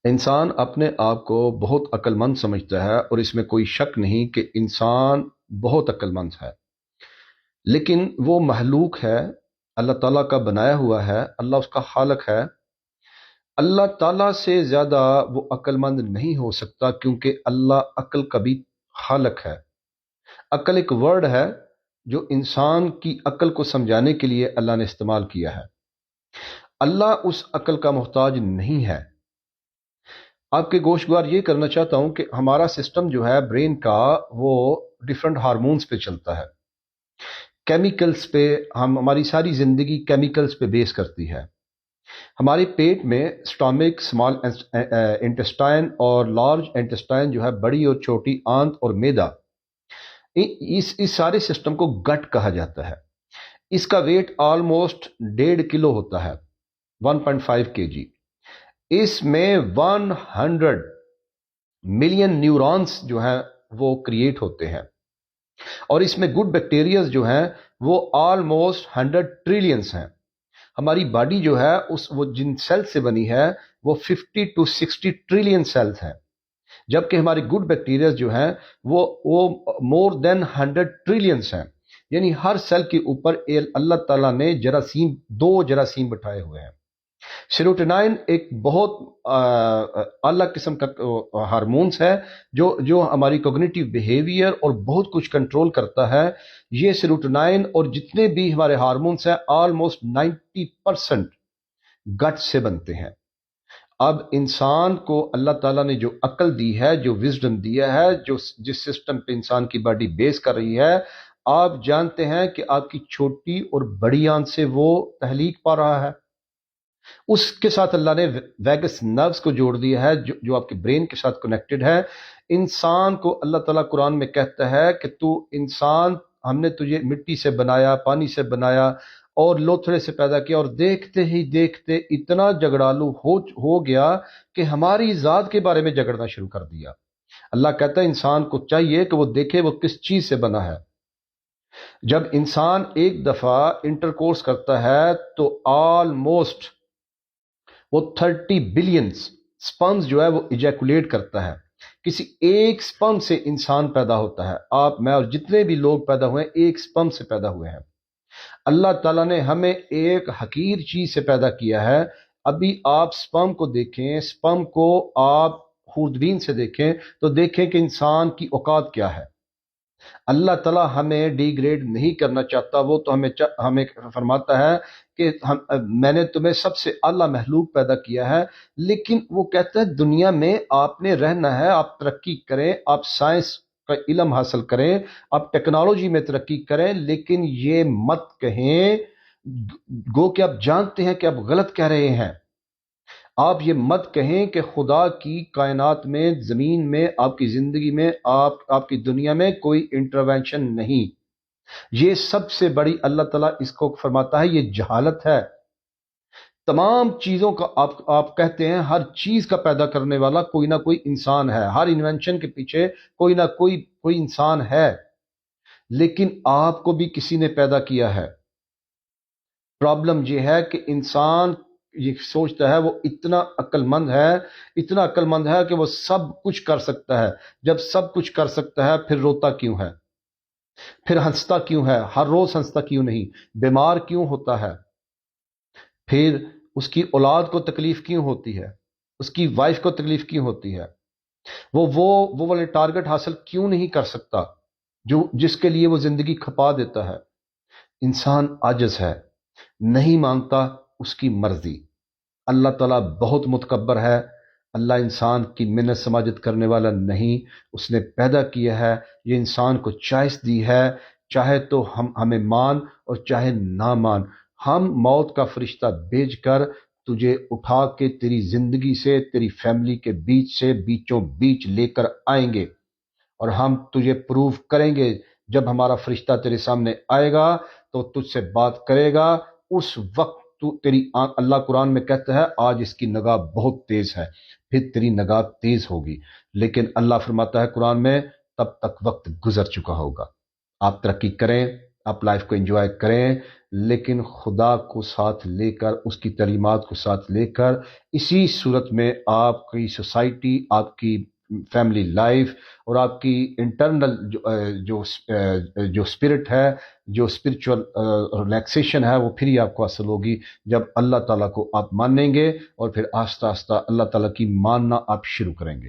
انسان اپنے آپ کو بہت عقل مند سمجھتا ہے اور اس میں کوئی شک نہیں کہ انسان بہت عقل مند ہے، لیکن وہ مخلوق ہے، اللہ تعالیٰ کا بنایا ہوا ہے، اللہ اس کا خالق ہے۔ اللہ تعالیٰ سے زیادہ وہ عقل مند نہیں ہو سکتا، کیونکہ اللہ عقل کا بھی خالق ہے۔ عقل ایک ورڈ ہے جو انسان کی عقل کو سمجھانے کے لیے اللہ نے استعمال کیا ہے۔ اللہ اس عقل کا محتاج نہیں ہے۔ آپ کے گوشگوار یہ کرنا چاہتا ہوں کہ ہمارا سسٹم جو ہے برین کا، وہ ڈفرنٹ ہارمونز پہ چلتا ہے، کیمیکلز پہ۔ ہماری ساری زندگی کیمیکلز پہ بیس کرتی ہے۔ ہمارے پیٹ میں سٹامک، اسمال انٹسٹائن اور لارج انٹسٹائن جو ہے، بڑی اور چھوٹی آنت اور میدا، اس سارے سسٹم کو گٹ کہا جاتا ہے۔ اس کا ویٹ آلموسٹ 1.5 کلو ہوتا ہے، 1.5 کے جی۔ اس میں 100 ملین نیورونز جو ہیں وہ کریٹ ہوتے ہیں، اور اس میں گڈ بیکٹیریاز جو ہیں وہ آلموسٹ 100 ٹریلینز ہیں۔ ہماری باڈی جو ہے وہ جن سیل سے بنی ہے وہ 50 to 60 ٹریلین سیلز ہیں، جبکہ ہماری گڈ بیکٹیریاز جو ہیں وہ مور دین 100 ٹریلینز ہیں۔ یعنی ہر سیل کے اوپر اللہ تعالیٰ نے دو جراثیم بٹھائے ہوئے ہیں۔ سیروٹونائن ایک بہت اعلیٰ قسم کا ہارمونز ہے جو ہماری کوگنیٹیو بیہیویئر اور بہت کچھ کنٹرول کرتا ہے۔ یہ سیروٹونائن اور جتنے بھی ہمارے ہارمونز ہیں آلموسٹ 90% گٹ سے بنتے ہیں۔ اب انسان کو اللہ تعالیٰ نے جو عقل دی ہے، جو وزڈم دیا ہے، جس سسٹم پہ انسان کی باڈی بیس کر رہی ہے، آپ جانتے ہیں کہ آپ کی چھوٹی اور بڑی آنت سے وہ تحلیق پا رہا ہے۔ اس کے ساتھ اللہ نے ویگس نروز کو جوڑ دیا ہے جو آپ کے برین کے ساتھ کنیکٹڈ ہے۔ انسان کو اللہ تعالیٰ قرآن میں کہتا ہے کہ تو انسان، ہم نے تجھے مٹی سے بنایا، پانی سے بنایا اور لوتھڑے سے پیدا کیا، اور دیکھتے ہی دیکھتے اتنا جھگڑالو ہو گیا کہ ہماری ذات کے بارے میں جھگڑنا شروع کر دیا۔ اللہ کہتا ہے انسان کو چاہیے کہ وہ دیکھے وہ کس چیز سے بنا ہے۔ جب انسان ایک دفعہ انٹرکورس کرتا ہے تو آلموسٹ وہ 30 بلین سپرمز جو ہے وہ ایجیکولیٹ کرتا ہے۔ کسی ایک سپرم سے انسان پیدا ہوتا ہے۔ آپ، میں اور جتنے بھی لوگ پیدا ہوئے ہیں ایک سپرم سے پیدا ہوئے ہیں۔ اللہ تعالیٰ نے ہمیں ایک حقیر چیز سے پیدا کیا ہے۔ ابھی آپ سپرم کو دیکھیں، سپرم کو آپ خوردبین سے دیکھیں تو دیکھیں کہ انسان کی اوقات کیا ہے۔ اللہ تعالیٰ ہمیں ڈی گریڈ نہیں کرنا چاہتا، وہ تو ہمیں فرماتا ہے کہ میں نے تمہیں سب سے اعلیٰ مخلوق پیدا کیا ہے، لیکن وہ کہتا ہے دنیا میں آپ نے رہنا ہے، آپ ترقی کریں، آپ سائنس کا علم حاصل کریں، آپ ٹیکنالوجی میں ترقی کریں، لیکن یہ مت کہیں گو کہ آپ جانتے ہیں کہ آپ غلط کہہ رہے ہیں۔ آپ یہ مت کہیں کہ خدا کی کائنات میں، زمین میں، آپ کی زندگی میں، آپ کی دنیا میں کوئی انٹروینشن نہیں۔ یہ سب سے بڑی، اللہ تعالیٰ اس کو فرماتا ہے، یہ جہالت ہے۔ تمام چیزوں کا آپ کہتے ہیں ہر چیز کا پیدا کرنے والا کوئی نہ کوئی انسان ہے، ہر انوینشن کے پیچھے کوئی نہ کوئی انسان ہے، لیکن آپ کو بھی کسی نے پیدا کیا ہے۔ پرابلم یہ ہے کہ انسان یہ سوچتا ہے وہ اتنا عقل مند ہے، اتنا عقل مند ہے کہ وہ سب کچھ کر سکتا ہے۔ جب سب کچھ کر سکتا ہے پھر روتا کیوں ہے؟ پھر ہنستا کیوں ہے؟ ہر روز ہنستا کیوں نہیں؟ بیمار کیوں ہوتا ہے؟ پھر اس کی اولاد کو تکلیف کیوں ہوتی ہے؟ اس کی وائف کو تکلیف کیوں ہوتی ہے؟ وہ والے ٹارگٹ حاصل کیوں نہیں کر سکتا جس کے لیے وہ زندگی کھپا دیتا ہے؟ انسان عاجز ہے، نہیں مانگتا اس کی مرضی۔ اللہ تعالیٰ بہت متکبر ہے۔ اللہ انسان کی منت سماجت کرنے والا نہیں، اس نے پیدا کیا ہے، یہ انسان کو چوائس دی ہے، چاہے تو ہمیں مان اور چاہے نہ مان۔ ہم موت کا فرشتہ بھیج کر تجھے اٹھا کے تیری زندگی سے، تیری فیملی کے بیچ سے بیچوں بیچ لے کر آئیں گے، اور ہم تجھے پروف کریں گے۔ جب ہمارا فرشتہ تیرے سامنے آئے گا تو تجھ سے بات کرے گا، اس وقت تیری اللہ قرآن میں کہتا ہے آج اس کی نگاہ بہت تیز ہے، پھر تیری نگاہ تیز ہوگی، لیکن اللہ فرماتا ہے قرآن میں تب تک وقت گزر چکا ہوگا۔ آپ ترقی کریں، آپ لائف کو انجوائے کریں، لیکن خدا کو ساتھ لے کر، اس کی تعلیمات کو ساتھ لے کر، اسی صورت میں آپ کی سوسائٹی، آپ کی فیملی لائف اور آپ کی انٹرنل جو اسپرٹ ہے، جو اسپرچول ریلیکسیشن ہے، وہ پھر ہی آپ کو حاصل ہوگی جب اللہ تعالیٰ کو آپ مانیں گے، اور پھر آہستہ آہستہ اللہ تعالیٰ کی ماننا آپ شروع کریں گے۔